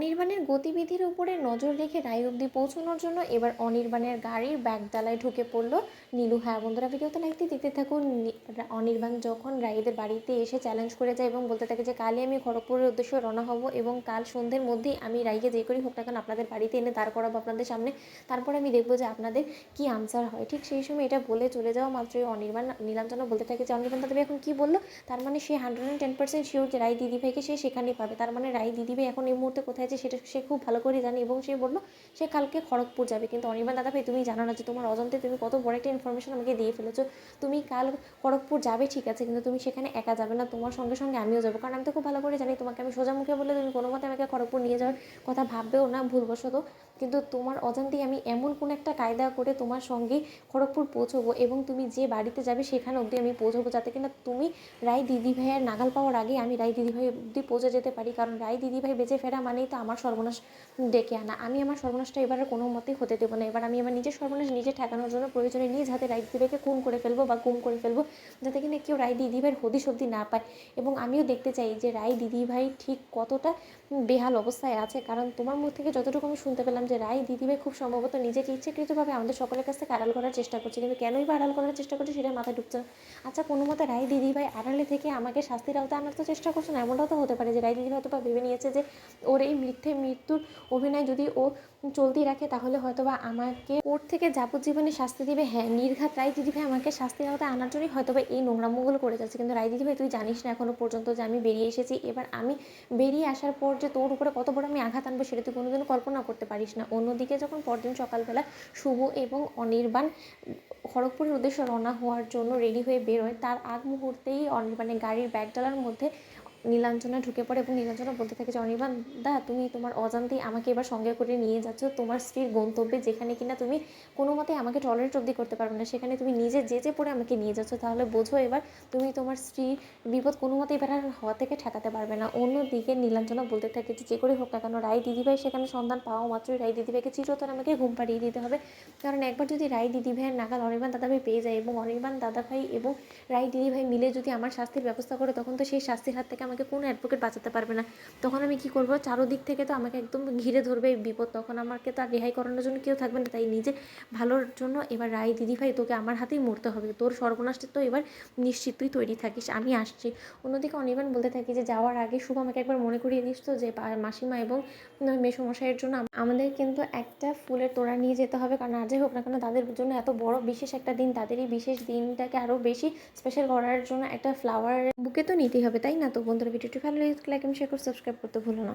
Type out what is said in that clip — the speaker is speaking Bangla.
অনির্বাণের গতিবিধির উপরে নজর রেখে রায় অবধি পৌঁছানোর জন্য এবার অনির্বাণের গাড়ির ব্যাগডালায় ঢুকে পড়লো নীলু। হ্যাঁ বন্ধুরা, ভিডিওতে লাইকটি দেখতে থাকুন। অনির্বাণ যখন রায়দের বাড়িতে এসে চ্যালেঞ্জ করে যায় এবং বলতে থাকে যে কালই আমি খড়গপুরের উদ্দেশ্যে রওনা হব এবং কাল সন্ধ্যের মধ্যেই আমি রায়কে যে করেই হোক না কেন আপনাদের বাড়িতে এনে দাঁড় করাবো আপনাদের সামনে, তারপর আমি দেখবো যে আপনাদের কী আনসার হয়। ঠিক সেই সময় এটা বলে চলে যাওয়া মাত্রই অনির্বাণ নীলাঞ্জনা বলতে থাকে যে অনির্বাণ দাদাভাই এখন কী বললো, তার মানে সে 110% শিওর যে রায় দিদিভাইকে সে সেখানেই পাবে। তার মানে রায় দিদিভাই এখন এই মুহূর্তে কোথায় আছে সেটা সে খুব ভালো করে জানে এবং সে বললো সে কালকে খড়গপুর যাবে। কিন্তু অনির্বাণ দাদাভাই তুমি জানো না যে তোমার অজান্তে তুমি কত বড় একটা ইনফরমেশন আমাকে দিয়ে ফেলেছো। তুমি কাল খড়গপুর যাবে ঠিক আছে, কিন্তু তুমি সেখানে একা যাবে না, তোমার সঙ্গে সঙ্গে আমিও যাবো। কারণ আমি তো খুব ভালো করে জানি তোমাকে আমি সোজা মুখে বললে তুমি কোনো মতে আমাকে খড়গপুর নিয়ে যাওয়ার কথা ভাববেও না ভুলবশত। কিন্তু তোমার অজান্তেই আমি এমন কোনো একটা কায়দা করে তোমার সঙ্গে খড়গপুর পৌঁছবো এবং তুমি যে বাড়িতে যাবে সেখানে অবধি আমি পৌঁছবো, যাতে কিনা তুমি রায় দিদিভাইয়ের নাগাল পাওয়ার আগে আমি রায় দিদিভাই অবধি পৌঁছে যেতে পারি। কারণ রায় দিদিভাই বেঁচে ফেরা মানেই তো আমার সর্বনাশ ডেকে আনা। আমি আমার সর্বনাশটা এবার কোনো মতেই হতে দেবো না। এবার আমি আমার নিজের সর্বনাশ নিজে ঠেকানোর জন্য প্রয়োজনে নিজ হাতে রায় দিদিভাইকে খুন করে ফেলবো বা গুম করে ফেলবো, যাতে কিনা কেউ রায় দিদিভাইয়ের হদিশ অবধি না পায়। এবং আমিও দেখতে চাই যে রায় দিদিভাই ঠিক কতটা বেহাল অবস্থায় আছে। কারণ তোমার মুখ থেকে যতটুকু আমি শুনতে পেলাম যে রায় দিদিভাই খুব সম্ভবত নিজেকে ইচ্ছাকৃতভাবে আমাদের সকলের কাছ থেকে আড়াল করার চেষ্টা করছে, কিন্তু কেনই বা আড়াল করার চেষ্টা করছে সেটা মাথায় ঢুকছে না। আচ্ছা, কোনো মতে রায় দিদিভাই আড়ালে থেকে আমাকে শাস্তির আওতায় আনার তো চেষ্টা করছে না? এমনটাও তো হতে পারে যে রায় দিদিভাই হয়তো বা ভেবে নিয়েছে যে ওর এই মৃত্যুর অভিনয় যদি ও চলতেই রাখে তাহলে হয়তো বা আমাকে কোর্ট থেকে যাবজ্জীবনে শাস্তি দিবে। হ্যাঁ, নির্ঘাত রায় দিদিভাই আমাকে শাস্তির আওতায় আনার জন্যই হয়তো বা এই নোংরামোগুলো করে যাচ্ছে। কিন্তু রায় দিদিভাই তুই জানিস না এখনো পর্যন্ত যে আমি বেরিয়ে এসেছি। এবার আমি বেরিয়ে আসার পর যে তোর উপরে কত বড় আমি আঘাত আনবো সেটা তুই কোনোদিনও কল্পনা করতে পারিস না। অন্যদিকে যখন পরদিন সকালবেলা শুভ এবং অনির্বাণ খড়গপুরের উদ্দেশ্যে রওনা হওয়ার জন্য রেডি হয়ে বেরোয়, তার আগ মুহূর্তেই অনির্বাণের গাড়ির ব্যাগডালার মধ্যে নীলাঞ্জনা ঢুকে পড়ে এবং নীলাঞ্জনা বলতে থাকে যে অনির্বাণ দা, তুমি তোমার অজান্তেই আমাকে এবার সঙ্গে করে নিয়ে যাচ্ছ তোমার স্ত্রীর গন্তব্যে, যেখানে কিনা তুমি কোনো মতে আমাকে টলারেট অবধি করতে পারবে না। সেখানে তুমি নিজে যে পড়ে আমাকে নিয়ে যাচ্ছ, তাহলে বোঝো এবার তুমি তোমার স্ত্রীর বিপদ কোনো মতেই এবার আর হওয়া থেকে ঠেকাতে পারবে না। অন্যদিকে নীলাঞ্জনা বলতে থাকে যে করে হোক না কেন রায় দিদিভাই সেখানে সন্ধান পাওয়া মাত্রই রায় দিদিভাইকে চিরতরে আমাকে ঘুম পাড়িয়ে দিতে হবে। কারণ একবার যদি রায় দিদিভাইয়ের নাগাল অনির্বাণ দাদাভাই পেয়ে যায় এবং অনির্বাণ দাদাভাই এবং রায় দিদিভাই মিলে যদি আমার শাস্তির ব্যবস্থা করে, তখন তো সেই শাস্তির হাত থেকে আমাকে কোনো অ্যাডভোকেট বাঁচাতে পারবে না। তখন আমি কি করবো, চারোদিক থেকে তো আমাকে একদম ঘিরে ধরবে বিপদ, তখন আমাকে তো আর রেহাই করানোর জন্য কেউ থাকবে না। তাই নিজে ভালোর জন্য এবার রায় দিদিভাই তোকে আমার হাতেই মরতে হবে, তোর সর্বনাশটা তো এবার নিশ্চিত, তুই তৈরি থাকিস, আমি আসছি। অন্যদিকে অনির্বাণ বলতে থাকি যে যাওয়ার আগে শুভ আমাকে একবার মনে করিয়ে দিস তো যে মাসিমা এবং মেসোমশাইয়ের জন্য আমাদের কিন্তু একটা ফুলের তোড়া নিয়ে যেতে হবে। কারণ আর যাই হোক না কেন তাদের জন্য এত বড় বিশেষ একটা দিন, তাদের এই বিশেষ দিনটাকে আরও বেশি স্পেশাল করার জন্য একটা ফ্লাওয়ার বুকে তো নিতেই হবে, তাই না? তো বন্ধুরা, ভিডিওটি ভালো লাগে লাইক এবং শেয়ার করে সাবস্ক্রাইব করতে ভুলো না।